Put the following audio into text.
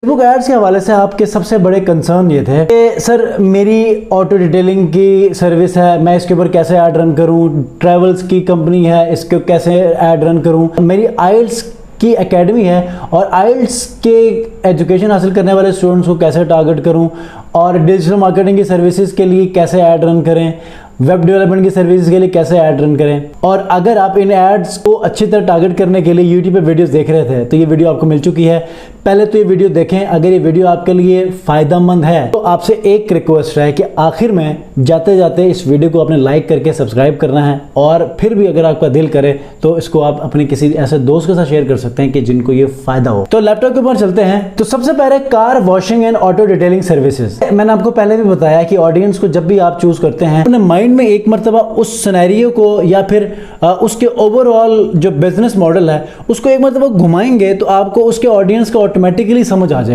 Facebook ads के हवाले से आपके सबसे बड़े कंसर्न ये थे कि सर मेरी ऑटो डिटेलिंग की सर्विस है, मैं इसके ऊपर कैसे ऐड रन करूं, ट्रैवल्स की कंपनी है, इसको कैसे ऐड रन करूं, मेरी आइल्स की एकेडमी है और आइल्स के एजुकेशन हासिल करने वाले स्टूडेंट्स को कैसे टारगेट करूं और डिजिटल मार्केटिंग की सर्विसेज के लिए कैसे ऐड रन करें, वेब डेवलपमेंट की सर्विसेज के लिए कैसे ऐड रन करें। और अगर आप इन एड्स को अच्छी तरह टारगेट करने के लिए यूट्यूब पे वीडियोस देख रहे थे तो ये वीडियो आपको मिल चुकी है। पहले तो ये वीडियो देखें। अगर ये वीडियो आपके लिए फ़ायदेमंद है तो आपसे एक रिक्वेस्ट है कि आखिर में जाते जाते इस वीडियो को आपने लाइक करके सब्सक्राइब करना है, और फिर भी अगर आपका दिल करे तो इसको आप अपने किसी ऐसे दोस्त के साथ शेयर कर सकते हैं कि जिनको ये फ़ायदा हो। तो लैपटॉप के ऊपर चलते हैं। तो सबसे पहले car washing and auto detailing services. मैंने आपको पहले भी बताया कि ऑडियंस को जब भी आप चूज करते हैं अपने माइंड में एक मरतबा उस सिनेरियो को या फिर उसके ओवरऑल जो बिजनेस मॉडल है उसको एक मरतबा घुमाएंगे तो आपको उसके ऑडियंस का ऑटोमेटिकली समझ आ जाएगा।